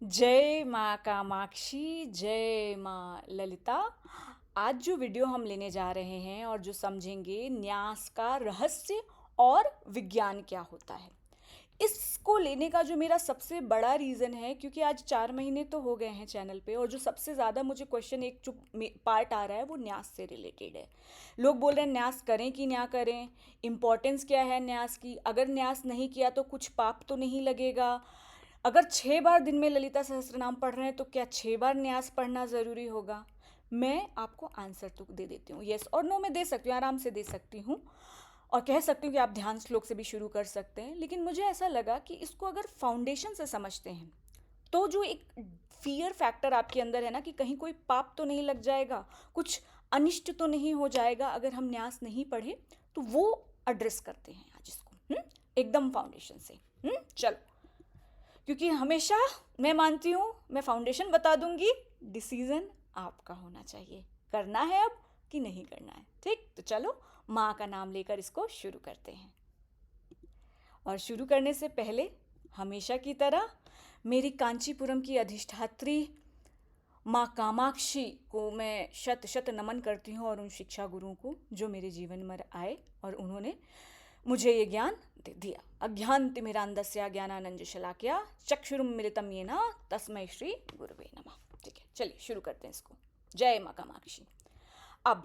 जय माँ कामाक्षी, जय माँ ललिता। आज जो वीडियो हम लेने जा रहे हैं और जो समझेंगे न्यास का रहस्य और विज्ञान क्या होता है। इसको लेने का जो मेरा सबसे बड़ा रीज़न है, क्योंकि आज 4 महीने तो हो गए हैं चैनल पे, और जो सबसे ज़्यादा मुझे क्वेश्चन एक जो पार्ट आ रहा है वो न्यास से रिलेटेड है। लोग बोल रहे हैं न्यास करें कि ना करें, इम्पोर्टेंस क्या है न्यास की, अगर न्यास नहीं किया तो कुछ पाप तो नहीं लगेगा, अगर 6 बार दिन में ललिता सहस्त्रनाम पढ़ रहे हैं तो क्या 6 बार न्यास पढ़ना ज़रूरी होगा। मैं आपको आंसर तो दे देती हूँ, येस और नो में दे सकती हूँ, आराम से दे सकती हूँ, और कह सकती हूँ कि आप ध्यान श्लोक से भी शुरू कर सकते हैं। लेकिन मुझे ऐसा लगा कि इसको अगर फाउंडेशन से समझते हैं तो जो एक फियर फैक्टर आपके अंदर है ना, कि कहीं कोई पाप तो नहीं लग जाएगा, कुछ अनिष्ट तो नहीं हो जाएगा अगर हम न्यास नहीं पढ़े, तो वो एड्रेस करते हैं आज इसको एकदम फाउंडेशन से। चलो, क्योंकि हमेशा मैं मानती हूँ मैं फाउंडेशन बता दूंगी, डिसीजन आपका होना चाहिए, करना है अब कि नहीं करना है। ठीक, तो चलो माँ का नाम लेकर इसको शुरू करते हैं। और शुरू करने से पहले हमेशा की तरह मेरी कांचीपुरम की अधिष्ठात्री माँ कामाक्षी को मैं शत शत नमन करती हूँ, और उन शिक्षा गुरुओं को जो मेरे जीवन में आए और उन्होंने मुझे ये ज्ञान दे दिया। अज्ञानतिमिरान्धस्य ज्ञानानंजशलाकया चक्षुरुन्मिलितं येन तस्मै श्री गुरुवे नमः। ठीक है, चलिए शुरू करते हैं इसको। जय माँ कामाक्षी। अब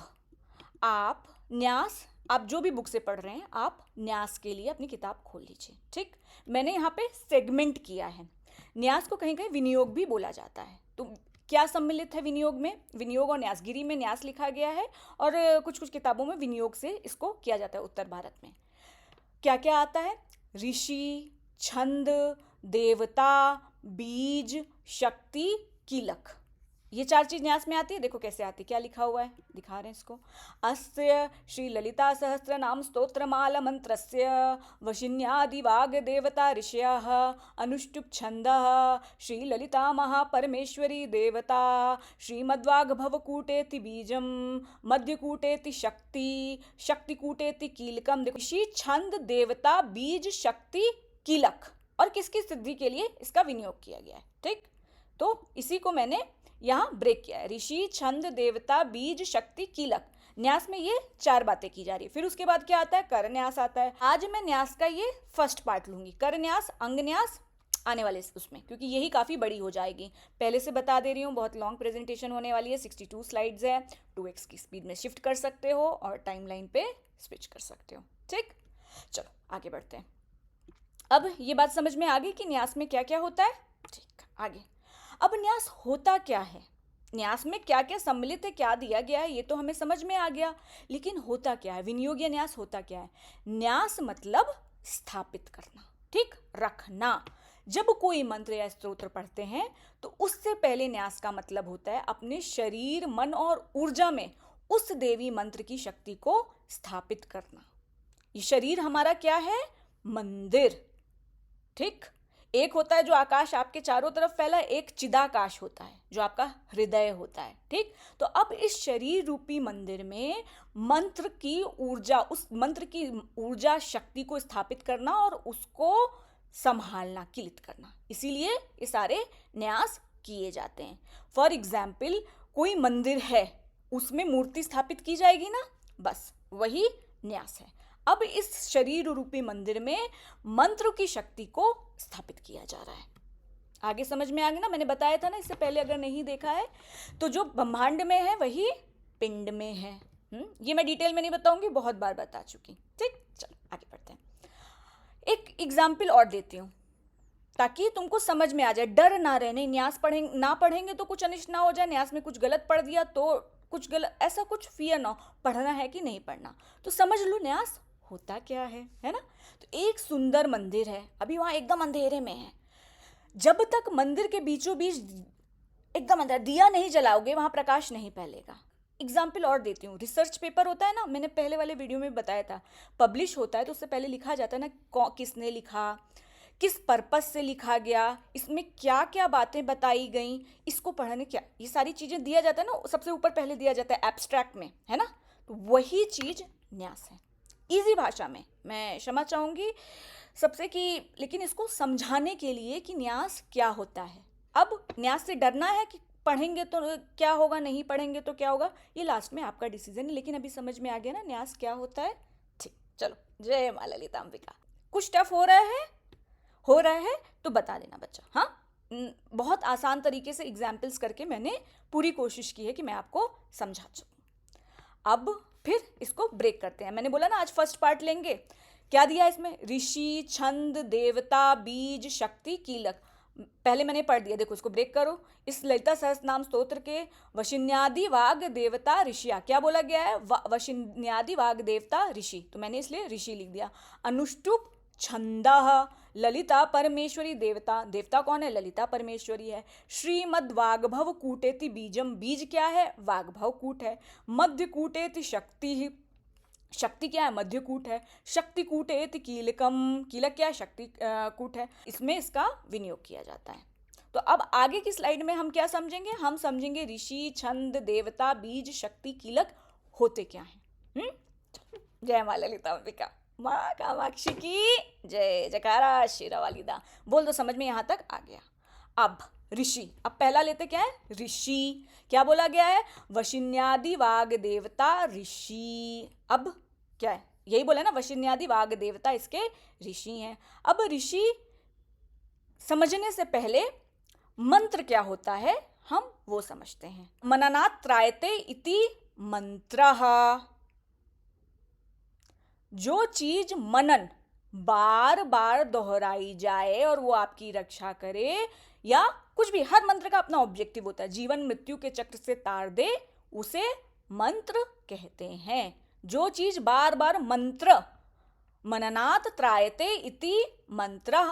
आप न्यास, आप जो भी बुक से पढ़ रहे हैं, आप न्यास के लिए अपनी किताब खोल लीजिए। ठीक, मैंने यहाँ पे सेगमेंट किया है। न्यास को कहीं कहीं विनियोग भी बोला जाता है, तो क्या सम्मिलित है विनियोग में? विनियोग और न्यासगिरी में न्यास लिखा गया है, और कुछ कुछ किताबों में विनियोग से इसको किया जाता है। उत्तर भारत में क्या क्या आता है? ऋषि, छंद, देवता, बीज, शक्ति, कीलक, ये 4 चीज न्यास में आती है। देखो कैसे आती है, क्या लिखा हुआ है, दिखा रहे हैं इसको। अस्य श्री ललिता सहस्त्र नाम स्तोत्रमाल मंत्रस्य वशिन्यादि वाग देवता ऋषयः अनुष्टुप छंदः श्री ललिता महापरमेश्वरी देवता श्रीमद्वाग भवकूटेति बीजम मध्यकूटेति शक्ति शक्तिकूटेति कीलकम। देखो, ऋषि, छंद, देवता, बीज, शक्ति, कीलक, और किसकी सिद्धि के लिए इसका विनियोग किया गया है। ठीक, तो इसी को मैंने यहाँ ब्रेक किया है। ऋषि, छंद, देवता, बीज, शक्ति, कीलक, न्यास में ये 4 बातें की जा रही है। फिर उसके बाद क्या आता है? कर न्यास आता है। आज मैं न्यास का ये फर्स्ट पार्ट लूंगी, कर न्यास, अंग न्यास आने वाले उसमें, क्योंकि यही काफ़ी बड़ी हो जाएगी। पहले से बता दे रही हूँ, बहुत लॉन्ग प्रेजेंटेशन होने वाली है, 62 स्लाइड्स है। 2x की स्पीड में शिफ्ट कर सकते हो और टाइमलाइन पे स्विच कर सकते हो। ठीक, चलो आगे बढ़ते हैं। अब ये बात समझ में आ गई कि न्यास में क्या क्या होता है। ठीक, आगे। अब न्यास होता क्या है, न्यास में क्या क्या सम्मिलित है, क्या दिया गया है, ये तो हमें समझ में आ गया, लेकिन होता क्या है? विनियोग या न्यास होता क्या है? न्यास मतलब स्थापित करना, ठीक, रखना। जब कोई मंत्र या स्तोत्र पढ़ते हैं तो उससे पहले न्यास का मतलब होता है अपने शरीर, मन और ऊर्जा में उस देवी मंत्र की शक्ति को स्थापित करना। ये शरीर हमारा क्या है? मंदिर। ठीक, एक होता है जो आकाश आपके चारों तरफ फैला है, एक चिदाकाश होता है जो आपका हृदय होता है। ठीक, तो अब इस शरीर रूपी मंदिर में मंत्र की ऊर्जा, उस मंत्र की ऊर्जा शक्ति को स्थापित करना और उसको संभालना, किलित करना, इसीलिए ये सारे न्यास किए जाते हैं। फॉर एग्जाम्पल, कोई मंदिर है, उसमें मूर्ति स्थापित की जाएगी ना, बस वही न्यास है। अब इस शरीर रूपी मंदिर में मंत्र की शक्ति को स्थापित किया जा रहा है। आगे समझ में आ गया ना? मैंने बताया था ना इससे पहले, अगर नहीं देखा है तो जो ब्रह्मांड में है वही पिंड में है। ये मैं डिटेल में नहीं बताऊंगी, बहुत बार बता चुकी। ठीक, चलो आगे बढ़ते हैं। एक एग्जाम्पल और देती हूँ ताकि तुमको समझ में आ जाए, डर ना रहे। नहीं, न्यास पढ़ेंगे ना, पढ़ेंगे तो कुछ अनिष्ट ना हो जाए, न्यास में कुछ गलत पढ़ दिया तो कुछ गलत, ऐसा कुछ फियर ना हो। पढ़ना है कि नहीं पढ़ना, तो समझ लो न्यास होता क्या है ना? तो एक सुंदर मंदिर है, अभी वहां एकदम अंधेरे में है। जब तक मंदिर के बीचों बीच एकदम अंधेरा, दिया नहीं जलाओगे, वहां प्रकाश नहीं फैलेगा। एग्जाम्पल और देती हूँ, रिसर्च पेपर होता है ना, मैंने पहले वाले वीडियो में बताया था, पब्लिश होता है तो उससे पहले लिखा जाता है ना, किसने लिखा, किस पर्पस से लिखा गया, इसमें क्या क्या बातें बताई गई, इसको पढ़ने क्या, ये सारी चीज़ें दिया जाता है ना, सबसे ऊपर पहले दिया जाता है एब्स्ट्रैक्ट में, है ना? तो वही चीज़ न्यास है। इजी भाषा में, मैं क्षमा चाहूँगी सबसे कि, लेकिन इसको समझाने के लिए कि न्यास क्या होता है, अब न्यास से डरना है कि पढ़ेंगे तो क्या होगा, नहीं पढ़ेंगे तो क्या होगा, ये लास्ट में आपका डिसीजन है, लेकिन अभी समझ में आ गया ना न्यास क्या होता है। ठीक, चलो, जय माँ ललितांबिका। कुछ टफ हो रहा है तो बता देना बच्चा। हाँ, बहुत आसान तरीके से एग्जाम्पल्स करके मैंने पूरी कोशिश की है कि मैं आपको समझा सकूं। अब फिर इसको ब्रेक करते हैं। मैंने बोला ना आज फर्स्ट पार्ट लेंगे। क्या दिया इसमें, ऋषि, छंद, देवता, बीज, शक्ति, कीलक। पहले मैंने पढ़ दिया, देखो इसको ब्रेक करो। इस ललिता सहस्त्रनाम स्तोत्र के वशिन्यादि वाग देवता ऋषिया क्या बोला गया है, वशिन्यादि वाग देवता ऋषि, तो मैंने इसलिए ऋषि लिख दिया। अनुष्टुप छंदः, ललिता परमेश्वरी देवता, देवता कौन है, ललिता परमेश्वरी है। श्रीमद् वाग्भव कूटेति बीजम, बीज क्या है, वाग्भव कूट है। मध्य कूटेति शक्ति, शक्ति क्या है, मध्य कूट है। शक्ति कूटेति कीलकम, कीलक क्या है, शक्ति कूट है। इसमें इसका विनियोग किया जाता है। तो अब आगे की स्लाइड में हम क्या समझेंगे, हम समझेंगे ऋषि, छंद, देवता, बीज, शक्ति, कीलक होते क्या हैं। जय माँ ललितांबिका, माँ कामाक्षी की जय, जयकारा शेरा वालिदा। बोल दो समझ में यहाँ तक आ गया। अब ऋषि, अब पहला लेते क्या है, ऋषि। क्या बोला गया है, वशिन्यादि वाग देवता ऋषि। अब क्या है, यही बोला ना, वशिन्यादि वाग देवता इसके ऋषि हैं। अब ऋषि समझने से पहले मंत्र क्या होता है हम वो समझते हैं। मननात् त्रायते इति मंत्रः, जो चीज मनन बार बार दोहराई जाए और वो आपकी रक्षा करे, या कुछ भी, हर मंत्र का अपना ऑब्जेक्टिव होता है, जीवन मृत्यु के चक्र से तार दे, उसे मंत्र कहते हैं। जो चीज बार बार, मंत्र, मननात् त्रायते इति मंत्र,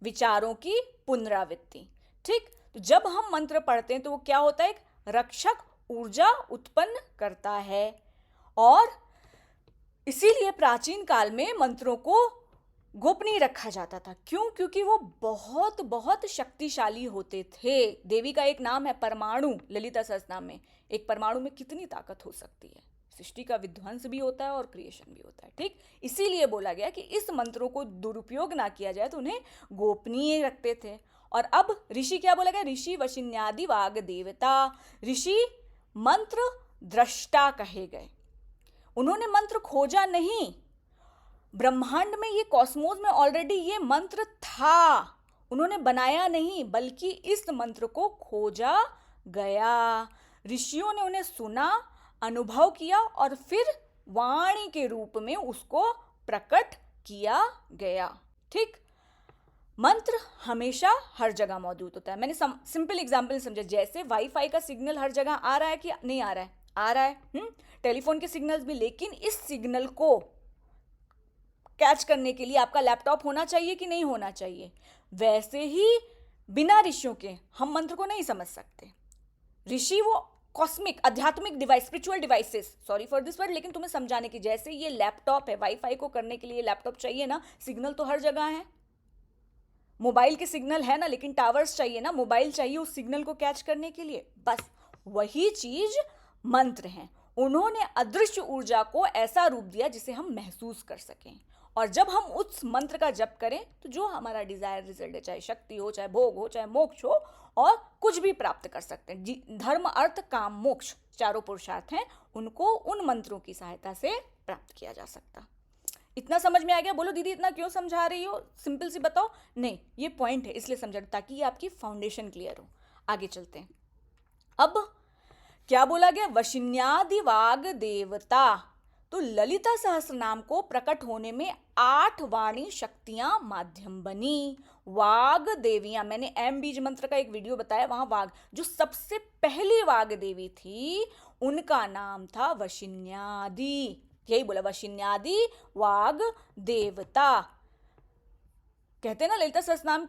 विचारों की पुनरावृत्ति। ठीक, तो जब हम मंत्र पढ़ते हैं तो वो क्या होता है, एक रक्षक ऊर्जा उत्पन्न करता है। और इसीलिए प्राचीन काल में मंत्रों को गोपनीय रखा जाता था। क्यों, क्योंकि वो बहुत बहुत शक्तिशाली होते थे। देवी का एक नाम है परमाणु, ललिता सहस्त्रनाम में। एक परमाणु में कितनी ताकत हो सकती है, सृष्टि का विध्वंस भी होता है और क्रिएशन भी होता है। ठीक, इसीलिए बोला गया कि इस मंत्रों को दुरुपयोग ना किया जाए, तो उन्हें गोपनीय रखते थे। और अब ऋषि क्या बोला गया, ऋषि वशिन्यादि वाग देवता, ऋषि मंत्र दृष्टा कहे गए। उन्होंने मंत्र खोजा नहीं, ब्रह्मांड में, ये कॉस्मोस में ऑलरेडी ये मंत्र था, उन्होंने बनाया नहीं, बल्कि इस मंत्र को खोजा गया। ऋषियों ने उन्हें सुना, अनुभव किया और फिर वाणी के रूप में उसको प्रकट किया गया। ठीक, मंत्र हमेशा हर जगह मौजूद होता है। मैंने सिंपल एग्जांपल समझा, जैसे वाईफाई का सिग्नल हर जगह आ रहा है कि नहीं आ रहा है, आ रहा है। टेलीफोन के सिग्नल्स भी, लेकिन इस सिग्नल को कैच करने के लिए आपका लैपटॉप होना चाहिए कि नहीं होना चाहिए। वैसे ही बिना ऋषियों के हम मंत्र को नहीं समझ सकते। ऋषि वो कॉस्मिक, आध्यात्मिक device, spiritual devices, sorry for this word, लेकिन तुम्हें समझाने की, जैसे ये लैपटॉप है, वाईफाई को करने के लिए लैपटॉप चाहिए ना, सिग्नल तो हर जगह है। मोबाइल के सिग्नल है ना, लेकिन टावर्स चाहिए ना, मोबाइल चाहिए उस सिग्नल को कैच करने के लिए। बस वही चीज मंत्र हैं। उन्होंने अदृश्य ऊर्जा को ऐसा रूप दिया जिसे हम महसूस कर सकें, और जब हम उस मंत्र का जप करें तो जो हमारा डिजायर रिजल्ट है, चाहे शक्ति हो, चाहे भोग हो, चाहे मोक्ष हो, और कुछ भी प्राप्त कर सकते हैं। धर्म, अर्थ, काम, मोक्ष, चारों पुरुषार्थ हैं, उनको उन मंत्रों की सहायता से प्राप्त किया जा सकता। इतना समझ में आ गया? बोलो दीदी इतना क्यों समझा रही हो, सिंपल सी बताओ। नहीं, ये पॉइंट है इसलिए समझा, ताकि ये आपकी फाउंडेशन क्लियर हो। आगे चलते हैं। अब क्या बोला गया, वशिन्यादि वाग देवता। तो ललिता सहस्त्रनाम को प्रकट होने में 8 वाणी शक्तियां माध्यम बनी। वाग देवियां, मैंने एम बीज मंत्र का एक वीडियो बताया, वहां वाग, जो सबसे पहली वाग देवी थी, उनका नाम था वशिन्यादि। यही बोला, वशिन्यादि वाग देवता। कहते हैं ना ललिता सहस्त्रनाम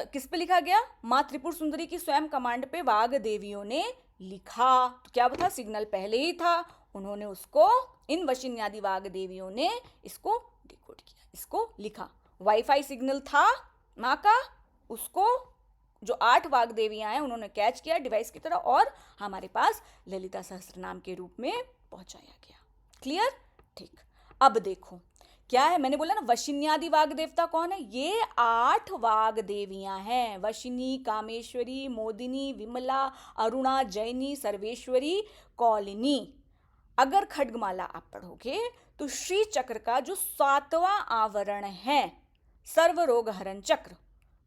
किस पे लिखा गया, माँ त्रिपुर सुंदरी की स्वयं कमांड पे वाग देवियों ने लिखा। तो क्या था, सिग्नल पहले ही था, उन्होंने उसको, इन वशिन्यादि वाग देवियों ने इसको डिकोड किया, इसको लिखा। वाईफाई सिग्नल था माँ का, उसको जो 8 वाग देवियां हैं उन्होंने कैच किया डिवाइस की तरह, और हमारे पास ललिता सहस्त्रनाम के रूप में पहुंचाया गया। क्लियर? ठीक। अब देखो क्या है, मैंने बोला ना वशिन्यादि वाग देवता कौन है, ये 8 वाग देवियां हैं। वशिनी, कामेश्वरी, मोदिनी, विमला, अरुणा, जैनी, सर्वेश्वरी, कौलिनी। अगर खड्गमाला आप पढ़ोगे तो श्री चक्र का जो 7वां आवरण है, सर्वरोग हरण चक्र,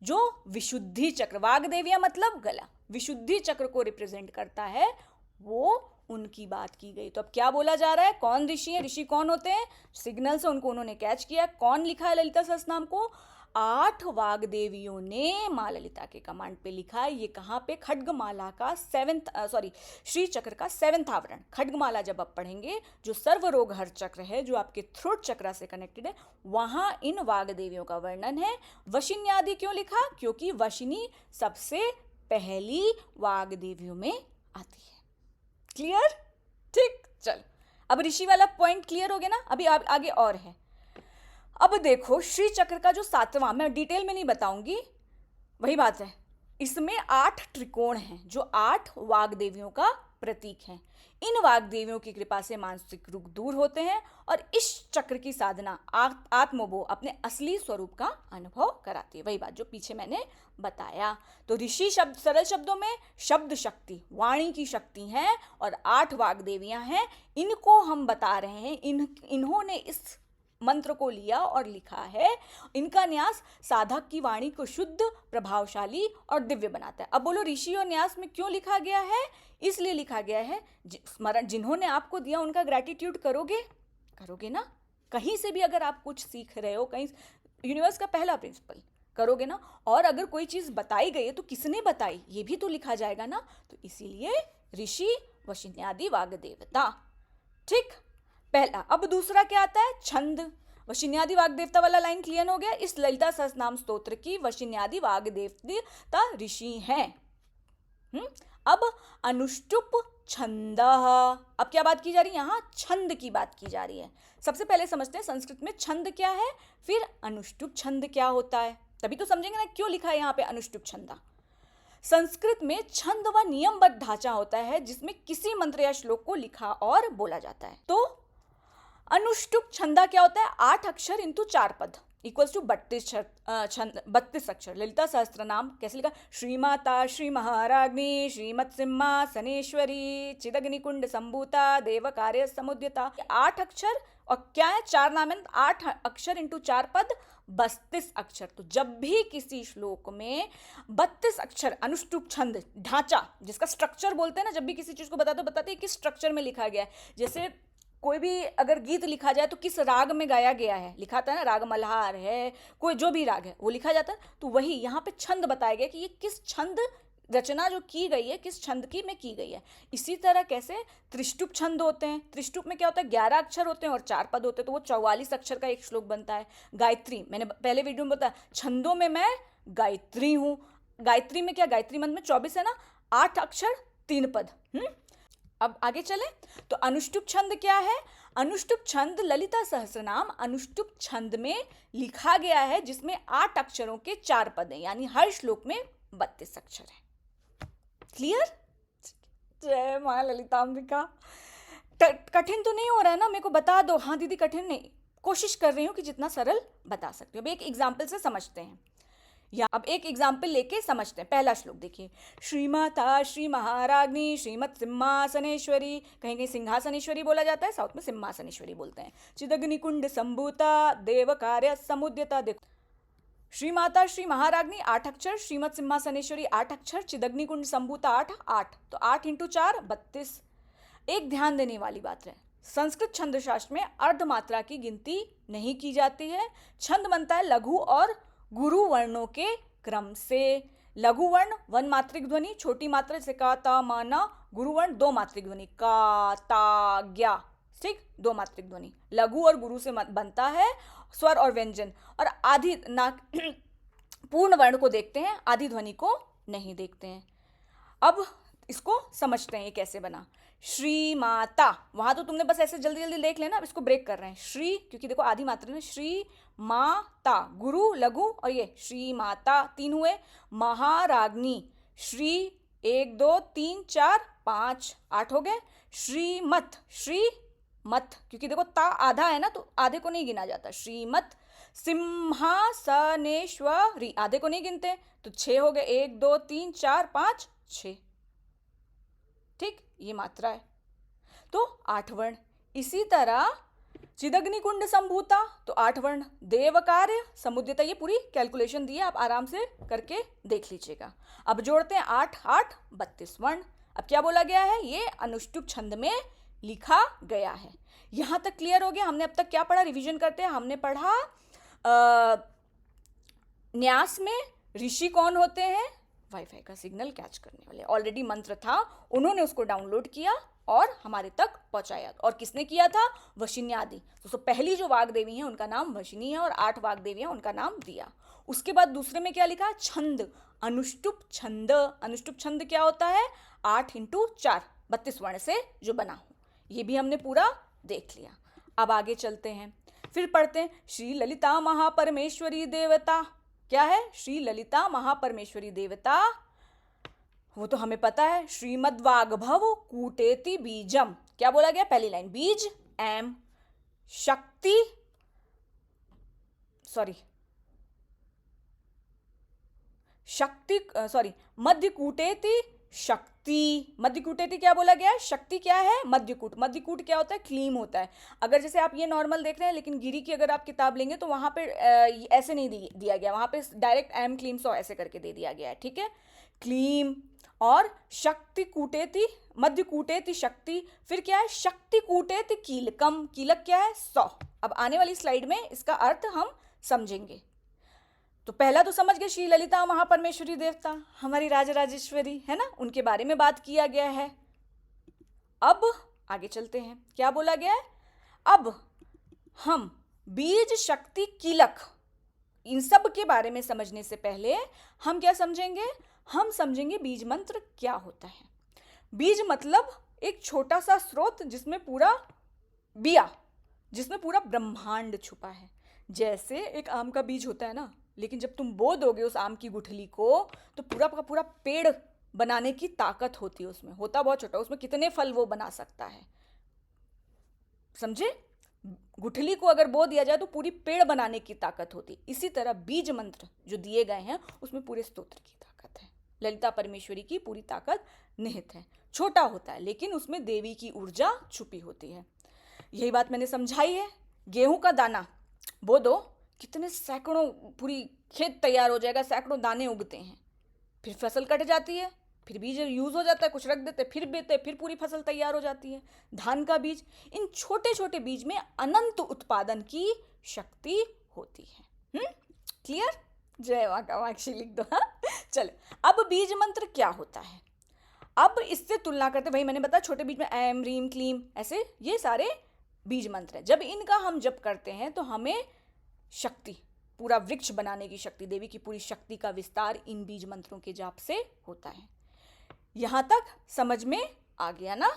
जो विशुद्धि चक्र, वाग देवियां मतलब गला, विशुद्धि चक्र को रिप्रेजेंट करता है, वो उनकी बात की गई। तो अब क्या बोला जा रहा है, कौन ऋषि है, ऋषि कौन होते हैं, सिग्नल से उनको उन्होंने कैच किया। कौन लिखा है ललिता सहस्त्रनाम को, 8 वाग देवियों ने माँ ललिता के कमांड पे लिखा है। ये कहाँ पे, खड्गमाला का श्री चक्र का 7वां आवरण। खड्गमाला जब आप पढ़ेंगे, जो सर्वरोग हर चक्र है, जो आपके थ्रोट चक्र से कनेक्टेड है, वहां इन वाग देवियों का वर्णन है। वशिन्यादि क्यों लिखा, क्योंकि वशिनी सबसे पहली वाग देवियों में आती है। क्लियर, ठीक, चल अब ऋषि वाला पॉइंट क्लियर हो गया ना। अभी आगे और है। अब देखो श्री चक्र का जो 7वां, मैं डिटेल में नहीं बताऊंगी, वही बात है, इसमें 8 त्रिकोण हैं जो 8 वाग देवियों का प्रतीक हैं। इन वाग देवियों की कृपा से मानसिक रोग दूर होते हैं और इस चक्र की साधना आत्मबोध, अपने असली स्वरूप का अनुभव कराती है। वही बात जो पीछे मैंने बताया। तो ऋषि शब्द, सरल शब्दों में शब्द शक्ति, वाणी की शक्ति हैं, और 8 वाग देवियां हैं। इनको हम बता रहे हैं, इन्होंने इस मंत्र को लिया और लिखा है। इनका न्यास साधक की वाणी को शुद्ध, प्रभावशाली और दिव्य बनाता है। अब बोलो ऋषि और न्यास में क्यों लिखा गया है, इसलिए लिखा गया है, स्मरण जिन्होंने आपको दिया उनका ग्रैटिट्यूड करोगे ना। कहीं से भी अगर आप कुछ सीख रहे हो, कहीं यूनिवर्स का पहला प्रिंसिपल करोगे ना। और अगर कोई चीज बताई गई है तो किसने बताई, ये भी तो लिखा जाएगा ना। तो इसीलिए ऋषि, वशिन्यादि वाग देवता। ठीक, पहला। अब दूसरा क्या आता है, छंद। वशिन्यादि वाग देवता वाला लाइन क्लियर हो गया। इस ललिता सहस्त्रनाम स्तोत्र की वशिन्यादि वाग देवता ऋषि हैं। अब अनुष्टुप छंद, अब क्या बात की जा रही है, यहां छंद की बात की जा रही है। सबसे पहले समझते हैं संस्कृत में छंद क्या है, फिर अनुष्टुप छंद क्या होता है, तभी तो समझेंगे ना क्यों लिखा है यहां पे अनुष्टुप छंदा। संस्कृत में छंद व नियमबद्ध ढांचा होता है जिसमें किसी मंत्र या श्लोक को लिखा और बोला जाता है। तो अनुष्टुप छंदा क्या होता है, 8 अक्षर इंटू 4 पद इक्वल्स टू 32 अक्षर। ललिता सहस्त्र नाम कैसे लिखा, श्रीमाता श्री महाराज्ञी श्रीमत् सिंहासनेश्वरी चिदग्निकुंड संभूता देव कार्य समुद्यता। 8 अक्षर और क्या है, 4 नाम है, 8 अक्षर इंटू 4 पद 32 अक्षर। तो जब भी किसी श्लोक में 32 अक्षर अनुष्टुप छंद ढांचा, जिसका स्ट्रक्चर बोलते हैं ना, जब भी किसी चीज को बताते हैं किस स्ट्रक्चर में लिखा गया है। जैसे कोई भी अगर गीत लिखा जाए तो किस राग में गाया गया है, लिखा था ना, राग मल्हार है, कोई जो भी राग है वो लिखा जाता है। तो वही यहाँ पे छंद बताया गया कि ये किस छंद रचना जो की गई है, किस छंद की में की गई है। इसी तरह कैसे त्रिष्टुप छंद होते हैं, त्रिष्टुप में क्या होता है, 11 अक्षर होते हैं और 4 पद होते हैं, तो वो 44 अक्षर का एक श्लोक बनता है। गायत्री, मैंने पहले वीडियो में बताया, छंदों में मैं गायत्री हूँ। गायत्री में क्या, गायत्री मंत्र में 24 है ना, 8 अक्षर 3 पद। अब आगे चले तो अनुष्टुप छंद क्या है। अनुष्टुप छंद ललिता सहस्रनाम अनुष्टुप छंद में लिखा गया है, जिसमें 8 अक्षरों के 4 पद हैं, यानी हर श्लोक में 32 अक्षर है। क्लियर, जय मां ललितांबिका। कठिन तो नहीं हो रहा है ना, मेरे को बता दो। हाँ दीदी कठिन नहीं, कोशिश कर रही हूँ कि जितना सरल बता सकती हूँ। अब एक एग्जाम्पल से समझते हैं, या अब एक एग्जाम्पल लेके समझते हैं। पहला श्लोक देखिए, श्रीमाता श्री महाराज्ञी श्रीमत् सिंहासनेश्वरी, कहीं कहीं सिंहासनेश्वरी बोला जाता है, साउथ में सिंहासनेश्वरी बोलते हैं। चिदग्निकुंड संभूता देव कार्य समुद्यता। देखो श्रीमाता श्री महाराज्ञी 8 अक्षर, श्रीमत् सिंहासनेश्वरी 8 अक्षर, चिदग्निकुंड संभूता 8 तो 8 इंटू 4 32। एक ध्यान देने वाली बात है, संस्कृत छंद शास्त्र में अर्धमात्रा की गिनती नहीं की जाती है। छंद बनता है लघु और गुरु वर्णों के क्रम से। लघु वर्ण 1 मात्रिक ध्वनि, छोटी मात्रा जैसे का ता मा ना, गुरु वर्ण 2 मात्रिक ध्वनि का ता ग्या, ठीक, 2 मात्रिक ध्वनि। लघु और गुरु से बनता है स्वर और व्यंजन। और आधी ना पूर्ण वर्ण को देखते हैं, आधी ध्वनि को नहीं देखते हैं। अब इसको समझते हैं ये कैसे बना। श्री माता, वहां तो तुमने बस ऐसे जल्दी जल्दी देख लेना, अब इसको ब्रेक कर रहे हैं। श्री, क्योंकि देखो आधी मात्रा में, श्री माता, गुरु लघु, और ये श्री माता 3 हुए। महाराज्ञी, श्री 1 2 3 4 5 8 हो गए। श्रीमत, श्री मत, क्योंकि देखो ता आधा है ना तो आधे को नहीं गिना जाता। श्रीमत सिंहासनेश्वरी, आधे को नहीं गिनते, तो 6 हो गए, 1 2 3 4 5 6। ठीक, ये मात्रा है, तो 8 वर्ण। इसी तरह चिदग्निकुंड संभूता, तो 8 वर्ण। देव कार्य समुद्यता, ये पूरी कैलकुलेशन दी है, आप आराम से करके देख लीजिएगा। अब जोड़ते हैं 8 8 32 वर्ण। अब क्या बोला गया है, ये अनुष्टुप छंद में लिखा गया है। यहां तक क्लियर हो गया। हमने अब तक क्या पढ़ा, रिवीजन करते हैं। हमने पढ़ा न्यास में ऋषि कौन होते हैं, वाईफाई का सिग्नल कैच करने वाले। ऑलरेडी मंत्र था, उन्होंने उसको डाउनलोड किया और हमारे तक पहुंचाया। और किसने किया था, वशिन्यादि। तो पहली जो वाग्देवी है उनका नाम वशिनी है, और 8 वाग्देवी है उनका नाम दिया। उसके बाद दूसरे में क्या लिखा, छंद, अनुष्टुप छंद। अनुष्टुप छंद क्या होता है, 8 × 4 32 वर्ण से जो बना हो। ये भी हमने पूरा देख लिया। अब आगे चलते हैं, फिर पढ़ते हैं श्री ललिता महापरमेश्वरी देवता। क्या है, श्री ललिता महापरमेश्वरी देवता, वो तो हमें पता है। श्रीमद्वाग्भव कूटेति बीजम, क्या बोला गया, पहली लाइन, बीज एम शक्ति, मध्य कूटेति शक्ति। मध्य कूटेति क्या बोला गया है, शक्ति क्या है, मध्यकूट। मध्यकूट क्या होता है, क्लीम होता है। अगर जैसे आप ये नॉर्मल देख रहे हैं, लेकिन गिरी की अगर आप किताब लेंगे तो वहां पे ऐसे नहीं दिया गया, वहां पे डायरेक्ट एम क्लीम सो ऐसे करके दे दिया गया है। ठीक है, क्लीम और शक्ति कूटेति, मध्य कूटेति शक्ति। फिर क्या है, शक्ति कूटेति कीलकम। कीलक क्या है, 100। अब आने वाली स्लाइड में इसका अर्थ हम समझेंगे। तो पहला तो समझ गए, श्री ललिता महापरमेश्वरी देवता हमारी राजराजेश्वरी है ना, उनके बारे में बात किया गया है। अब आगे चलते हैं, क्या बोला गया है, अब हम बीज शक्ति कीलक इन सब के बारे में समझने से पहले हम क्या समझेंगे, हम समझेंगे बीज मंत्र क्या होता है। बीज मतलब एक छोटा सा स्रोत जिसमें पूरा बिया, जिसमें पूरा ब्रह्मांड छुपा है। जैसे एक आम का बीज होता है ना, लेकिन जब तुम बो दोगे उस आम की गुठली को तो पूरा का पूरा पेड़ बनाने की ताकत होती है उसमें। होता बहुत छोटा, उसमें कितने फल वो बना सकता है, समझे। गुठली को अगर बो दिया जाए तो पूरी पेड़ बनाने की ताकत होती। इसी तरह बीज मंत्र जो दिए गए हैं उसमें पूरे स्तोत्र की ताकत है। ललिता परमेश्वरी की पूरी ताकत निहित है। छोटा होता है लेकिन उसमें देवी की ऊर्जा छुपी होती है। यही बात मैंने समझाई है। गेहूं का दाना बो दो, कितने सैकड़ों, पूरी खेत तैयार हो जाएगा, सैकड़ों दाने उगते हैं, फिर फसल कट जाती है, फिर बीज यूज हो जाता है, कुछ रख देते, फिर बेते, फिर पूरी फसल तैयार हो जाती है। धान का बीज, इन छोटे छोटे बीज में अनंत उत्पादन की शक्ति होती है। क्लियर, जय मां कामाक्षी लिख दो। हाँ चलो, अब बीज मंत्र क्या होता है, अब इससे तुलना करते। भाई मैंने बताया छोटे बीज में ऐम रीम क्लीम ऐसे ये सारे बीज मंत्र है। जब इनका हम जप करते हैं तो हमें शक्ति, पूरा वृक्ष बनाने की शक्ति, देवी की पूरी शक्ति का विस्तार इन बीज मंत्रों के जाप से होता है। यहां तक समझ में आ गया ना,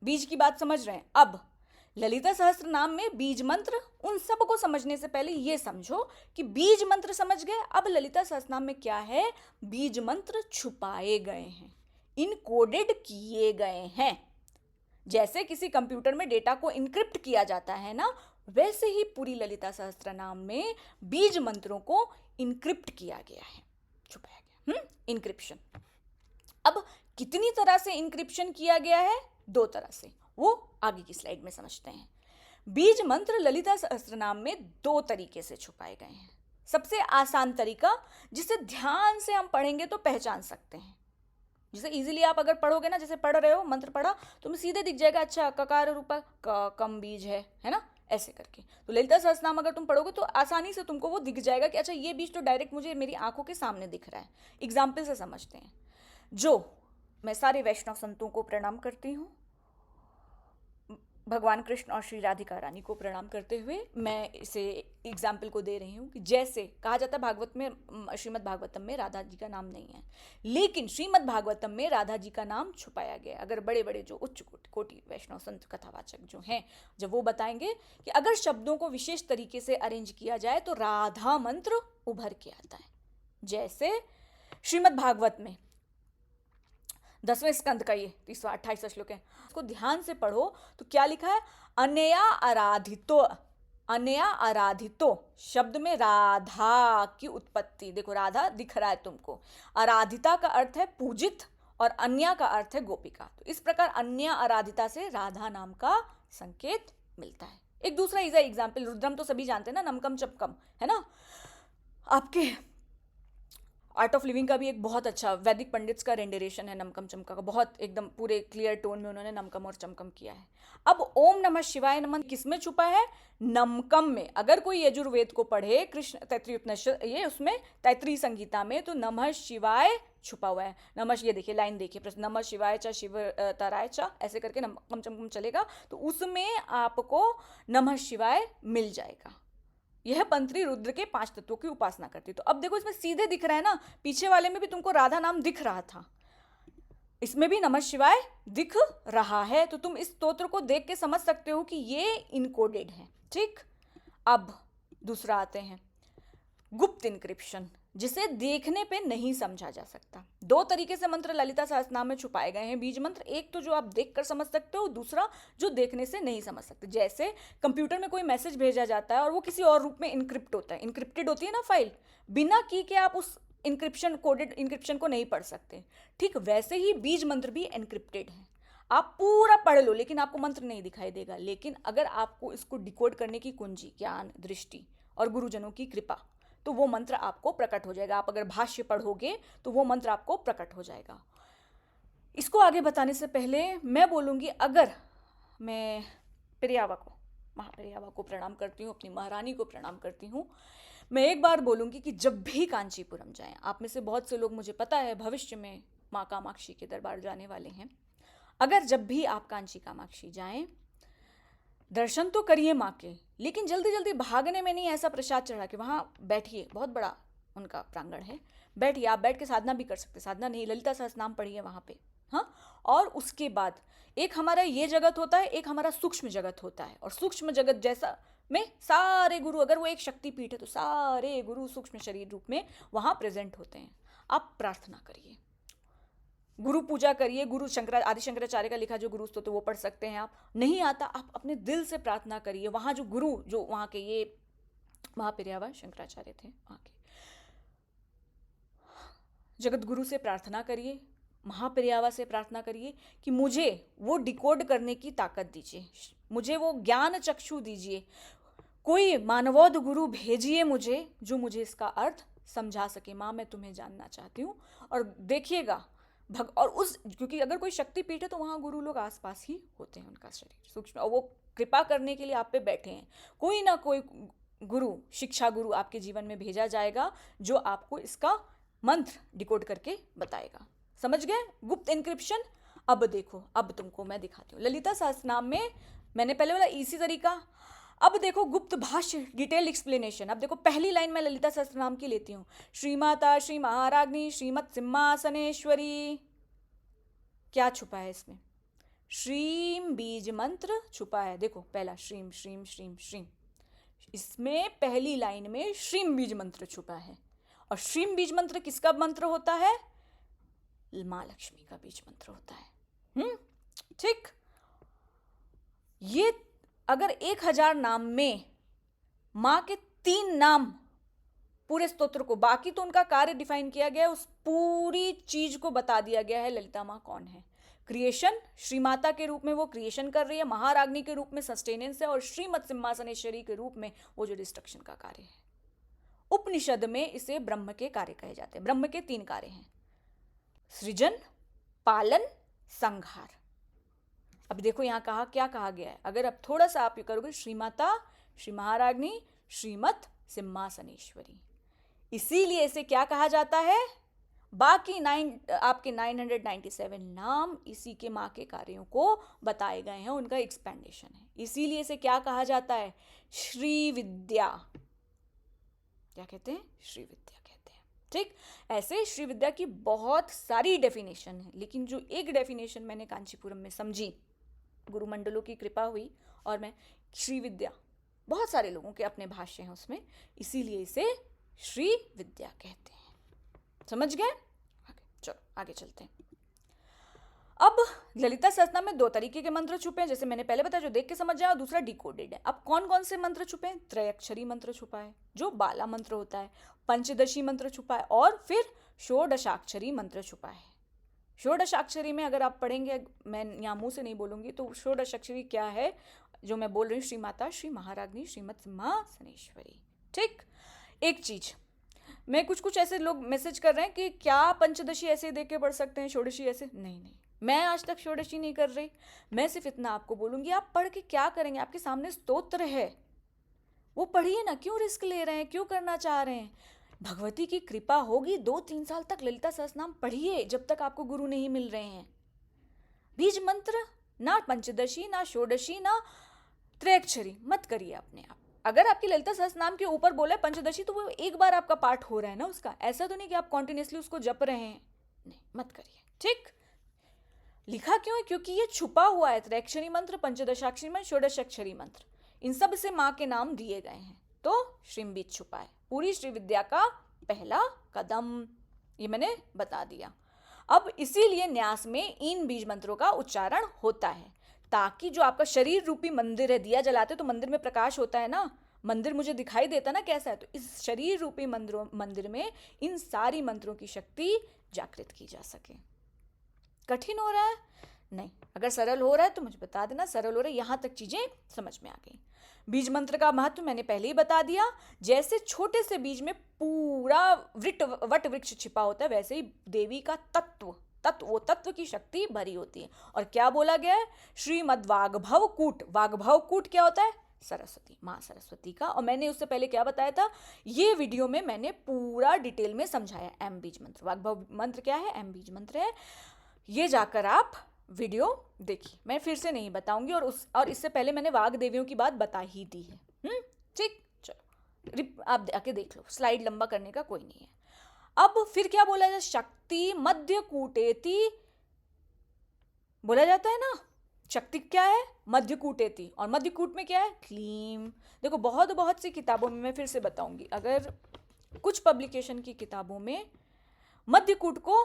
बीज की बात समझ रहे हैं। अब ललिता सहस्त्र नाम में बीज मंत्र, उन सब को समझने से पहले ये समझो कि बीज मंत्र समझ गए। अब ललिता सहस्त्र नाम में क्या है, बीज मंत्र छुपाए गए हैं, इनकोडेड किए गए हैं। जैसे किसी कंप्यूटर में डेटा को इनक्रिप्ट किया जाता है ना, वैसे ही पूरी ललिता सहस्त्र नाम में बीज मंत्रों को इनक्रिप्ट किया गया है, छुपाया गया। इनक्रिप्शन। अब कितनी तरह से इनक्रिप्शन किया गया है, 2 तरह से, वो आगे की स्लाइड में समझते हैं। बीज मंत्र ललिता सहस्त्र नाम में 2 तरीके से छुपाए गए हैं। सबसे आसान तरीका, जिसे ध्यान से हम पढ़ेंगे तो पहचान सकते हैं, जैसे इजीली आप अगर पढ़ोगे ना, जैसे पढ़ रहे हो मंत्र पढ़ा, तुम्हें सीधे दिख जाएगा, अच्छा ककार रूपा कम बीज है ना, ऐसे करके। तो ललिता सहस्त्रनाम अगर तुम पढ़ोगे तो आसानी से तुमको वो दिख जाएगा कि अच्छा ये बीज तो डायरेक्ट मुझे मेरी आंखों के सामने दिख रहा है। एग्जाम्पल से समझते हैं। जो मैं सारे वैष्णव संतों को प्रणाम करती हूँ, भगवान कृष्ण और श्री राधिका रानी को प्रणाम करते हुए मैं इसे एग्जाम्पल को दे रही हूँ कि जैसे कहा जाता है भागवत में, श्रीमद् भागवतम में राधा जी का नाम नहीं है, लेकिन श्रीमद् भागवतम में राधा जी का नाम छुपाया गया। अगर बड़े बड़े जो उच्च कोटि वैष्णव संत कथावाचक जो हैं, जब वो बताएंगे कि अगर शब्दों को विशेष तरीके से अरेंज किया जाए तो राधा मंत्र उभर के आता है। जैसे श्रीमद् भागवत में 10वें स्कंद का ये 28वां श्लोक है। इसको ध्यान से पढ़ो तो क्या लिखा है, अनया आराधितो, अनया आराधितो शब्द में राधा की उत्पत्ति, देखो राधा दिख रहा है तुमको, आराधिता का अर्थ है पूजित और अन्या का अर्थ है गोपिका। तो इस प्रकार अन्या आराधिता से राधा नाम का संकेत मिलता है। एक दूसरा इजा एग्जाम्पल, रुद्रम तो सभी जानते हैं ना, नमकम चपकम, है ना। आपके आर्ट ऑफ लिविंग का भी एक बहुत अच्छा वैदिक पंडित्स का रेंडरेशन है नमकम चमका का, बहुत एकदम पूरे क्लियर टोन में उन्होंने नमकम और चमकम किया है। अब ओम नमः शिवाय नमः किसमें छुपा है, नमकम में। अगर कोई यजुर्वेद को पढ़े, कृष्ण तैत्रीय उपनिषद, ये उसमें तैत्रीय संगीता में, तो नमः शिवाय छुपा हुआ है। नमः, ये देखिए लाइन देखिए, नमः शिवाय च शिव तराय च, ऐसे करके नमकम चमकम चलेगा, तो उसमें आपको नमः शिवाय मिल जाएगा। यह पंत्री रुद्र के 5 तत्वों की उपासना करती। तो अब देखो इसमें सीधे दिख रहा है ना, पीछे वाले में भी तुमको राधा नाम दिख रहा था, इसमें भी नमः शिवाय दिख रहा है। तो तुम इस स्तोत्र को देख के समझ सकते हो कि ये इनकोडेड है। ठीक, अब दूसरा आते हैं, गुप्त इंक्रिप्शन, जिसे देखने पे नहीं समझा जा सकता। 2 तरीके से मंत्र ललिता सहस्त्रनाम में छुपाए गए हैं, बीज मंत्र। एक तो जो आप देख कर समझ सकते हो, दूसरा जो देखने से नहीं समझ सकते। जैसे कंप्यूटर में कोई मैसेज भेजा जाता है और वो किसी और रूप में इनक्रिप्ट होता है, इनक्रिप्टेड होती है ना फाइल, बिना की के आप उस इंक्रिप्शन कोडेड इंक्रिप्शन को नहीं पढ़ सकते। ठीक वैसे ही बीज मंत्र भी एनक्रिप्टेड है। आप पूरा पढ़ लो लेकिन आपको मंत्र नहीं दिखाई देगा, लेकिन अगर आपको इसको डिकोड करने की कुंजी, ज्ञान, दृष्टि और गुरुजनों की कृपा, तो वो मंत्र आपको प्रकट हो जाएगा। आप अगर भाष्य पढ़ोगे तो वो मंत्र आपको प्रकट हो जाएगा। इसको आगे बताने से पहले मैं बोलूँगी, अगर मैं प्रियावा को, महाप्रियावा को प्रणाम करती हूँ, अपनी महारानी को प्रणाम करती हूँ, मैं एक बार बोलूँगी कि जब भी कांचीपुरम जाएं, आप में से बहुत से लोग, मुझे पता है, भविष्य में माँ कामाक्षी के दरबार जाने वाले हैं। अगर जब भी आप कांची कामाक्षी जाएं, दर्शन तो करिए माँ के, लेकिन जल्दी जल्दी भागने में नहीं, ऐसा प्रसाद चढ़ा के वहाँ बैठिए, बहुत बड़ा उनका प्रांगण है, बैठिए। आप बैठ के साधना भी कर सकते, साधना नहीं, ललिता सहस्त्रनाम पढ़िए वहाँ पे, हाँ। और उसके बाद एक हमारा ये जगत होता है, एक हमारा सूक्ष्म जगत होता है, और सूक्ष्म जगत जैसा में सारे गुरु, अगर वो एक शक्तिपीठ है तो सारे गुरु सूक्ष्म शरीर रूप में वहाँ प्रेजेंट होते हैं। आप प्रार्थना करिए, गुरु पूजा करिए, गुरु आदि शंकराचार्य का लिखा जो गुरु स्तोत्र वो पढ़ सकते हैं। आप नहीं आता, आप अपने दिल से प्रार्थना करिए। वहाँ जो गुरु, जो वहाँ के ये महापेरियावा शंकराचार्य थे, वहाँ के जगत गुरु से प्रार्थना करिए, महापेरियावा से प्रार्थना करिए कि मुझे वो डिकोड करने की ताकत दीजिए, मुझे वो ज्ञान चक्षु दीजिए, कोई मानवोध गुरु भेजिए मुझे जो मुझे इसका अर्थ समझा सके। माँ, मैं तुम्हें जानना चाहती हूँ। और देखिएगा और उस, क्योंकि अगर कोई शक्तिपीठ है तो वहाँ गुरु लोग आसपास ही होते हैं, उनका शरीर सूक्ष्म, और वो कृपा करने के लिए आप पे बैठे हैं। कोई ना कोई गुरु, शिक्षा गुरु आपके जीवन में भेजा जाएगा जो आपको इसका मंत्र डिकोड करके बताएगा। समझ गए? गुप्त इंक्रिप्शन। अब देखो, अब तुमको मैं दिखाती हूँ ललिता सहस्त्रनाम में, मैंने पहले वाला इसी तरीका। अब देखो गुप्त भाष्य, डिटेल एक्सप्लेनेशन। अब देखो पहली लाइन मैं ललिता सहस्त्रनाम की लेती हूँ, श्रीमाता श्री महाराज्ञी श्रीमत् सिंहासनेश्वरी। क्या छुपा है इसमें? श्रीम बीज मंत्र छुपा है। देखो पहला श्रीम श्रीम श्रीम श्रीम, इसमें पहली लाइन में श्रीम बीज मंत्र छुपा है। और श्रीम बीज मंत्र किसका मंत्र होता है? माँ लक्ष्मी का बीज मंत्र होता है। ठीक, ये अगर 1000 नाम में माँ के 3 नाम पूरे स्तोत्र को, बाकी तो उनका कार्य डिफाइन किया गया है, उस पूरी चीज को बता दिया गया है ललिता माँ कौन है। क्रिएशन, श्रीमाता के रूप में वो क्रिएशन कर रही है, महाराज्ञी के रूप में सस्टेनेंस है, और श्रीमत् सिंहासनेश्वरी के रूप में वो जो डिस्ट्रक्शन का कार्य है। उपनिषद में इसे ब्रह्म के कार्य कहे जाते हैं। ब्रह्म के 3 कार्य हैं, सृजन, पालन, संहार। अब देखो यहाँ कहा, क्या कहा गया है, अगर अब थोड़ा सा आप ये करोगे, श्रीमाता, श्री महाराज्ञी, श्रीमत् सिंहासनेश्वरी। इसीलिए इसे क्या कहा जाता है? बाकी आपके 997 नाम इसी के माँ के कार्यों को बताए गए हैं, उनका एक्सपेंडेशन है। इसीलिए इसे क्या कहा जाता है? श्री विद्या। क्या कहते हैं? श्री विद्या कहते हैं। ठीक, ऐसे श्री विद्या की बहुत सारी डेफिनेशन है, लेकिन जो एक डेफिनेशन मैंने कांचीपुरम में समझी, गुरुमंडलों की कृपा हुई, और मैं श्री विद्या, बहुत सारे लोगों के अपने भाष्य हैं उसमें, इसीलिए इसे श्री विद्या कहते हैं। समझ गए? आगे चलो, आगे चलते हैं। अब ललिता सहस्त्रनाम में 2 तरीके के मंत्र छुपे हैं, जैसे मैंने पहले बताया, जो देख के समझ जाए, और दूसरा डिकोडेड है। अब कौन कौन से मंत्र छुपे हैं? त्रयाक्षरी मंत्र छुपा है, जो बाला मंत्र होता है, पंचदशी मंत्र छुपा है, और फिर षोडशाक्षरी मंत्र छुपा है। षोडशाक्षरी में अगर आप पढ़ेंगे, मैं यहाँ मुंह से नहीं बोलूंगी, तो षोडशाक्षरी क्या है जो मैं बोल रही हूँ? श्री माता श्री महाराज्ञी श्रीमत् सिंहासनेश्वरी। ठीक। एक चीज, मैं कुछ ऐसे लोग मैसेज कर रहे हैं कि क्या पंचदशी ऐसे देख के पढ़ सकते हैं, षोडशी ऐसे? नहीं, मैं आज तक षोडशी नहीं कर रही। मैं सिर्फ इतना आपको बोलूंगी, आप पढ़ के क्या करेंगे? आपके सामने स्तोत्र है, वो पढ़िए ना। क्यों रिस्क ले रहे हैं? क्यों करना चाह रहे हैं? भगवती की कृपा होगी, 2-3 साल तक ललिता सहस्त्रनाम पढ़िए, जब तक आपको गुरु नहीं मिल रहे हैं। बीज मंत्र ना पंचदशी, ना षोडशी, ना त्रयाक्षरी मत करिए अपने आप। अगर आपकी ललिता सहस्त्रनाम के ऊपर बोले पंचदशी, तो वो एक बार आपका पाठ हो रहा है ना उसका, ऐसा तो नहीं कि आप कॉन्टिन्यूसली उसको जप रहे हैं। नहीं, मत करिए। ठीक। लिखा क्यों है? क्योंकि ये छुपा हुआ है। त्रयाक्षरी मंत्र, पंचदशाक्षरी मंत्र, षोडशाक्षरी मंत्र, इन सब से माँ के नाम दिए गए हैं, तो श्रीमबीज छुपा है। पूरी श्री विद्या का पहला कदम, ये मैंने बता दिया। अब इसीलिए न्यास में इन बीज मंत्रों का उच्चारण होता है, ताकि जो आपका शरीर रूपी मंदिर है, दिया जलाते तो मंदिर में प्रकाश होता है ना, मंदिर मुझे दिखाई देता ना कैसा है, तो इस शरीर रूपी मंदिर में इन सारी मंत्रों की शक्ति जागृत की जा सके। कठिन हो रहा है? नहीं। अगर सरल हो रहा है तो मुझे बता देना, सरल हो रहा है, यहां तक चीजें समझ में आ गई। बीज मंत्र का महत्व मैंने पहले ही बता दिया। जैसे छोटे से बीज में पूरा वट वृक्ष छिपा होता है, वैसे ही देवी का वो तत्व की शक्ति भरी होती है। और क्या बोला गया है? श्रीमद् वाग्भव कूट। वाग्भव कूट क्या होता है? सरस्वती, माँ सरस्वती का। और मैंने उससे पहले क्या बताया था? ये वीडियो में मैंने पूरा डिटेल में समझाया। एम बीज मंत्र, वाग्भव मंत्र क्या है, एम बीज मंत्र है। ये जाकर आप वीडियो देखिए, मैं फिर से नहीं बताऊंगी। और इससे पहले मैंने वाग देवियों की बात बता ही दी है। ठीक, चलो आप आके देख लो, स्लाइड लंबा करने का कोई नहीं है। अब फिर क्या बोला जाए? शक्ति मध्य कूटेति बोला जाता है ना। शक्ति क्या है? मध्य कूटेति। और मध्य कूट में क्या है? क्लीम। देखो, बहुत सी किताबों में, मैं फिर से बताऊंगी, अगर कुछ पब्लिकेशन की किताबों में मध्य कूट को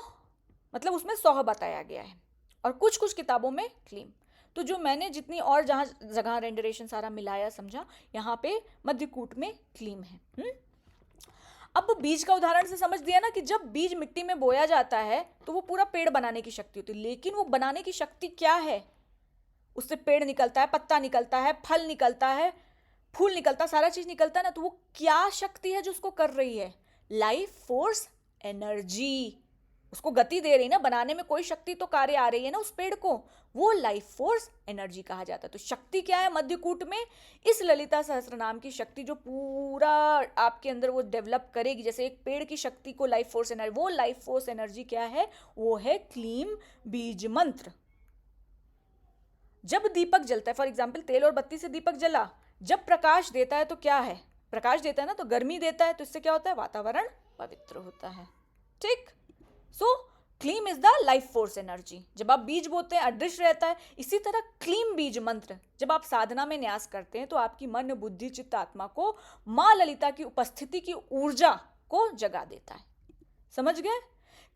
मतलब उसमें 100 बताया गया है, और कुछ किताबों में क्लीम। तो जो मैंने जितनी और जहां जगह रेंडरेशन सारा मिलाया, समझा, यहाँ पे मध्यकूट में क्लीम है। अब बीज का उदाहरण से समझ दिया ना कि जब बीज मिट्टी में बोया जाता है तो वो पूरा पेड़ बनाने की शक्ति होती है। लेकिन वो बनाने की शक्ति क्या है? उससे पेड़ निकलता है, पत्ता निकलता है, फल निकलता है, फूल निकलता है, सारा चीज निकलता है ना। तो वो क्या शक्ति है जो उसको कर रही है? लाइफ फोर्स एनर्जी, उसको गति दे रही ना, बनाने में कोई शक्ति तो कार्य आ रही है ना उस पेड़ को, वो लाइफ फोर्स एनर्जी कहा जाता है। तो शक्ति क्या है मध्यकूट में? इस ललिता सहस्त्रनाम की शक्ति जो पूरा आपके अंदर वो डेवलप करेगी, जैसे एक पेड़ की शक्ति को लाइफ फोर्स एनर्जी, वो लाइफ फोर्स एनर्जी क्या है? वो है क्लीम बीज मंत्र। जब दीपक जलता है, फॉर एग्जाम्पल तेल और बत्ती से दीपक जला, जब प्रकाश देता है तो क्या है? प्रकाश देता है ना, तो गर्मी देता है, तो इससे क्या होता है? वातावरण पवित्र होता है। ठीक। सो क्लीम is the life force energy. जब आप बीज बोते हैं अदृश्य रहता है। इसी तरह क्लीम बीज मंत्र जब आप साधना में न्यास करते हैं तो आपकी मन बुद्धि चित्त आत्मा को मां ललिता की उपस्थिति की ऊर्जा को जगा देता है। समझ गए?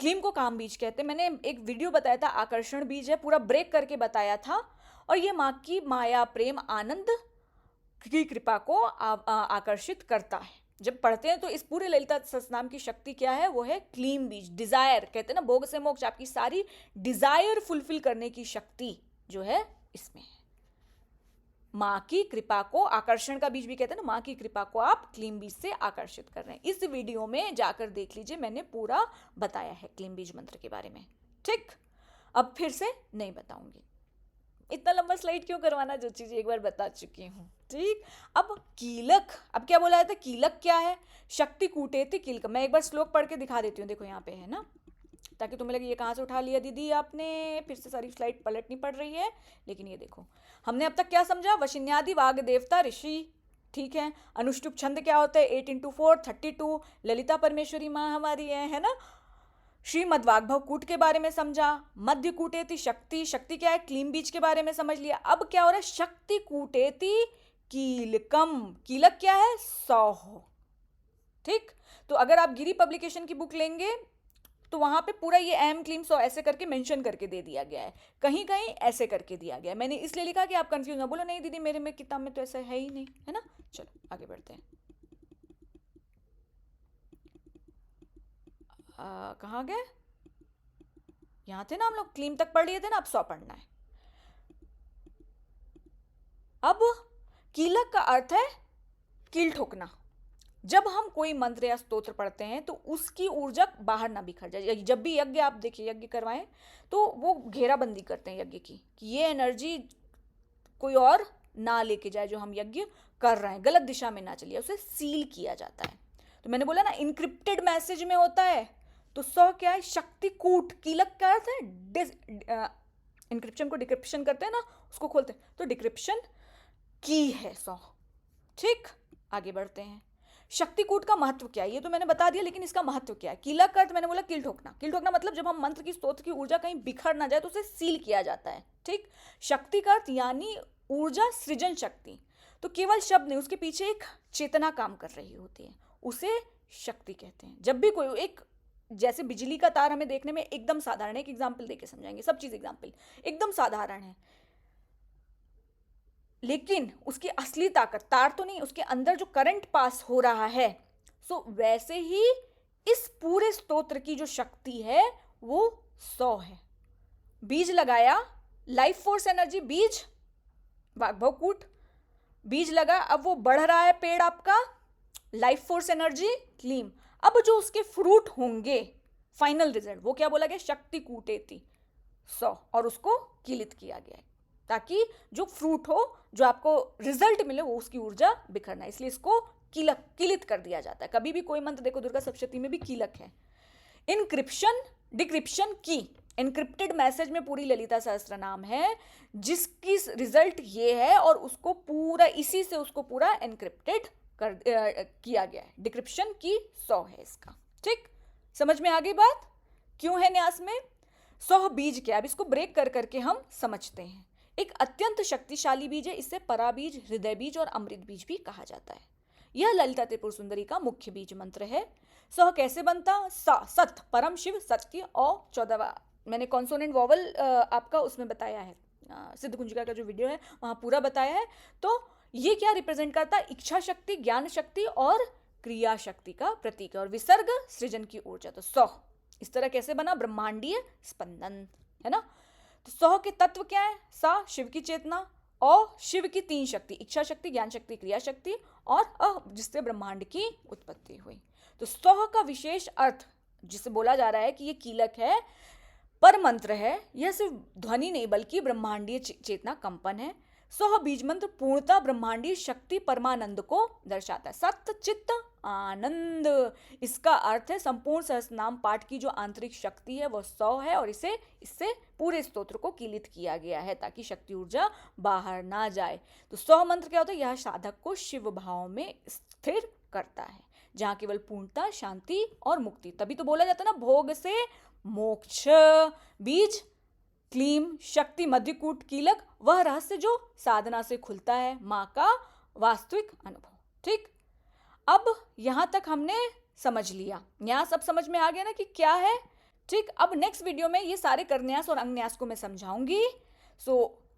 क्लीम को काम बीज कहते हैं। मैंने एक वीडियो बताया था, आकर्षण बीज है, पूरा ब्रेक करके बताया था। और ये माँ की माया प्रेम आनंद की कृपा को आकर्षित करता है। जब पढ़ते हैं तो इस पूरे ललिता सहस्त्रनाम की शक्ति क्या है? वो है क्लीम बीज, डिजायर। कहते हैं ना भोग से मोक्ष, आपकी सारी डिजायर फुलफिल करने की शक्ति जो है इसमें है। माँ की कृपा को, आकर्षण का बीज भी कहते हैं ना, माँ की कृपा को आप क्लीम बीज से आकर्षित कर रहे हैं। इस वीडियो में जाकर देख लीजिए, मैंने पूरा बताया है क्लीम बीज मंत्र के बारे में। ठीक, अब फिर से नहीं बताऊंगी। इतना लंबा स्लाइड क्यों करवाना, जो चीज एक बार बता चुकी हूँ। ठीक। अब कीलक, अब क्या बोला जाता है? कीलक क्या है? शक्ति कूटेति कीलक। मैं एक बार श्लोक पढ़ के दिखा देती हूँ। देखो यहाँ पे है ना, ताकि तुम्हें लगे ये कहाँ से उठा लिया दीदी आपने, फिर से सारी स्लाइड पलटनी पड़ रही है। लेकिन ये देखो, हमने अब तक क्या समझा? वशिन्यादि वाग देवता ऋषि, ठीक है। अनुष्टुप छंद क्या होता है? 8 × 4 32। ललिता परमेश्वरी माँ हमारी है ना। श्रीमद् वाग्भव कूट के बारे में समझा। मध्य कूटेति शक्ति, शक्ति क्या है? क्लीम बीज के बारे में समझ लिया। अब क्या हो रहा है? शक्ति कूटेति कीलकम। कीलक क्या है? 100। ठीक। तो अगर आप गिरी पब्लिकेशन की बुक लेंगे तो वहां पे पूरा ये ऐम क्लीम सौ ऐसे करके मेंशन करके दे दिया गया है, कहीं कहीं ऐसे करके दिया गया है। मैंने इसलिए लिखा कि आप कंफ्यूज ना बोलो, नहीं दीदी मेरे में किताब में तो ऐसा है ही नहीं, है ना। चलो आगे बढ़ते हैं। कहाँ गए, यहाँ थे ना हम लोग, क्लीम तक पढ़ लिए थे ना, अब सौ पढ़ना है। अब कीलक का अर्थ है कील ठोकना। जब हम कोई मंत्र या स्तोत्र पढ़ते हैं तो उसकी ऊर्जा बाहर ना बिखर जाए। जब भी यज्ञ आप देखिए, यज्ञ करवाएं तो वो घेराबंदी करते हैं यज्ञ की, कि ये एनर्जी कोई और ना लेके जाए, जो हम यज्ञ कर रहे हैं गलत दिशा में ना चलिए, उसे सील किया जाता है। तो मैंने बोला ना इनक्रिप्टेड मैसेज में होता है। तो सौ क्या है, शक्ति कूट। कीलक क्या अर्थ है, इंक्रिप्शन को डिक्रिप्शन करते हैं ना, उसको खोलते हैं, तो डिक्रिप्शन की है सौ। ठीक, आगे बढ़ते हैं। शक्तिकूट का महत्व क्या है ये तो मैंने बता दिया, लेकिन इसका महत्व क्या है। कीलक का अर्थ मैंने बोला कील ठोकना। कील ठोकना मतलब जब हम मंत्र की स्तोत्र की ऊर्जा कहीं बिखर ना जाए तो उसे सील किया जाता है। ठीक, शक्ति का अर्थ यानी ऊर्जा, सृजन शक्ति। तो केवल शब्द नहीं, उसके पीछे एक चेतना काम कर रही होती है, उसे शक्ति कहते हैं। जब भी कोई एक, जैसे बिजली का तार हमें देखने में एकदम साधारण है, एक एग्जाम्पल देके समझाएंगे, सब चीज एग्जाम्पल एकदम साधारण है, लेकिन उसकी असली ताकत तार तो नहीं, उसके अंदर जो करंट पास हो रहा है। सो वैसे ही इस पूरे स्तोत्र की जो शक्ति है वो 100 है। बीज लगाया, लाइफ फोर्स एनर्जी, बीज वाग्भवकूट, बीज लगा, अब वो बढ़ रहा है पेड़ आपका, लाइफ फोर्स एनर्जी क्लीम। अब जो उसके फ्रूट होंगे, फाइनल रिजल्ट, वो क्या बोला गया, शक्ति कूटेती 100, और उसको कीलित किया गया है ताकि जो फ्रूट हो, जो आपको रिजल्ट मिले, वो उसकी ऊर्जा बिखरना, इसलिए इसको कीलक, कीलित कर दिया जाता है। कभी भी कोई मंत्र देखो, दुर्गा सप्तशती में भी कीलक है। इनक्रिप्शन, डिक्रिप्शन की, इनक्रिप्टेड मैसेज में पूरी ललिता सहस्त्र नाम है, जिसकी रिजल्ट ये है, और उसको पूरा इसी से उसको पूरा इनक्रिप्टेड कर किया गया है। डिक्रिप्शन की 100 है इसका। ठीक, समझ में आ गई बात, क्यों है न्यास में 100 बीज क्या। अब इसको ब्रेक कर करके हम समझते हैं। एक अत्यंत शक्तिशाली बीज है, इससे पराबीज, हृदय बीज और अमृत बीज भी कहा जाता है। यह ललिता त्रिपुर सुंदरी का मुख्य बीज मंत्र है। 100 कैसे बनता, सा सत, परम शिव, सत्य, और 14वां मैंने कॉन्सोनेंट वॉवल आपका उसमें बताया है, सिद्ध कुंजिका का जो वीडियो है वहां पूरा बताया है। तो ये क्या रिप्रेजेंट करता है, इच्छा शक्ति, ज्ञान शक्ति और क्रिया शक्ति का प्रतीक है, और विसर्ग सृजन की ऊर्जा। तो 100 इस तरह कैसे बना, ब्रह्मांडीय स्पंदन, है ना। तो 100 के तत्व क्या है, सा शिव की चेतना, और शिव की 3 शक्ति, इच्छा शक्ति, ज्ञान शक्ति, क्रिया शक्ति, और जिससे ब्रह्मांड की उत्पत्ति हुई। तो 100 का विशेष अर्थ, जिसे बोला जा रहा है कि ये कीलक है, पर मंत्र है, यह सिर्फ ध्वनि नहीं बल्कि ब्रह्मांडीय चेतना कंपन है। 100 बीज मंत्र पूर्णतः ब्रह्मांडीय शक्ति परमानंद को दर्शाता है। सत्य चित्त आनंद, इसका अर्थ है संपूर्ण सहस्त्रनाम पाठ की जो आंतरिक शक्ति है वह 100 है, और इससे पूरे स्तोत्र को कीलित किया गया है ताकि शक्ति ऊर्जा बाहर ना जाए। तो 100 मंत्र क्या होता है, यह साधक को शिव भाव में स्थिर करता है, जहां केवल पूर्णता, शांति और मुक्ति। तभी तो बोला जाता है ना, भोग से मोक्ष। बीज क्लीम, शक्ति, मध्यकूट, कीलक, वह रहस्य जो साधना से खुलता है, मां का वास्तविक अनुभव। ठीक, अब यहां तक हमने समझ लिया, न्यास सब समझ में आ गया ना कि क्या है। ठीक, अब नेक्स्ट वीडियो में ये सारे करन्यास और अंगन्यास को मैं समझाऊंगी। सो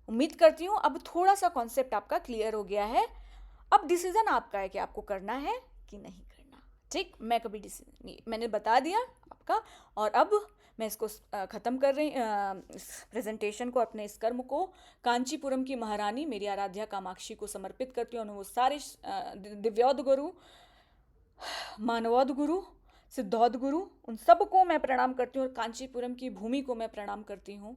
उम्मीद करती हूं अब थोड़ा सा कॉन्सेप्ट आपका क्लियर हो गया है। अब डिसीजन आपका है कि आपको करना है कि नहीं करना। ठीक, मैं कभी डिसीजन, मैंने बता दिया आपका, और अब मैं इसको ख़त्म कर रही, प्रेजेंटेशन को, अपने इस कर्म को कांचीपुरम की महारानी मेरी आराध्या कामाक्षी को समर्पित करती हूँ। वो सारे दिव्योद गुरु, मानवोद गुरु, सिद्धौद गुरु, उन सबको मैं प्रणाम करती हूँ, और कांचीपुरम की भूमि को मैं प्रणाम करती हूँ,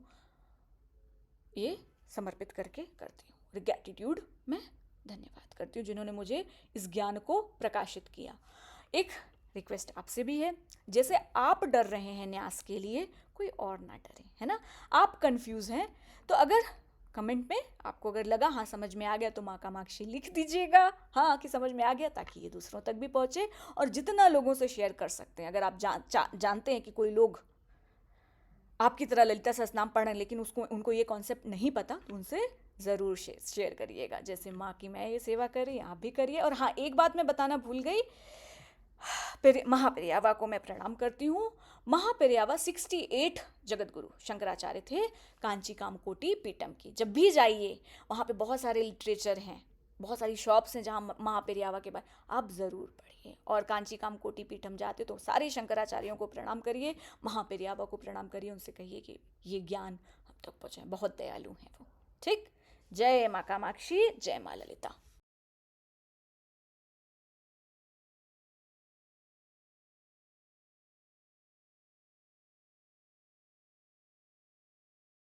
ये समर्पित करके करती हूँ। ग्रैटिट्यूड में धन्यवाद करती हूँ जिन्होंने मुझे इस ज्ञान को प्रकाशित किया। एक रिक्वेस्ट आपसे भी है, जैसे आप डर रहे हैं न्यास के लिए, कोई और ना डरे, है ना। आप कंफ्यूज हैं तो अगर कमेंट में आपको अगर लगा हाँ समझ में आ गया, तो माँ कामाक्षी लिख दीजिएगा हाँ कि समझ में आ गया, ताकि ये दूसरों तक भी पहुँचे, और जितना लोगों से शेयर कर सकते हैं। अगर आप जानते हैं कि कोई लोग आपकी तरह ललिता सहस्त्रनाम पढ़ रहे हैं लेकिन उनको ये कॉन्सेप्ट नहीं पता, तो उनसे ज़रूर शेयर करिएगा। जैसे माँ की मैं ये सेवा कर रही, आप भी करिए। और हाँ, एक बात मैं बताना भूल गई, महापेरियावा को मैं प्रणाम करती हूँ। महापेरियावा 68 जगत गुरु शंकराचार्य थे, कांची कामकोटि पीठम की। जब भी जाइए वहाँ पे बहुत सारे लिटरेचर हैं, बहुत सारी शॉप्स हैं जहाँ महापेरियावा के बारे आप ज़रूर पढ़िए। और कांची कामकोटि पीठम जाते तो सारे शंकराचार्यों को प्रणाम करिए, महापेरियावा को प्रणाम करिए, उनसे कहिए कि ये ज्ञान हम तक पहुँचाए, बहुत दयालु हैं वो। ठीक। जय माँ कामाक्षी, जय माँ ललिता।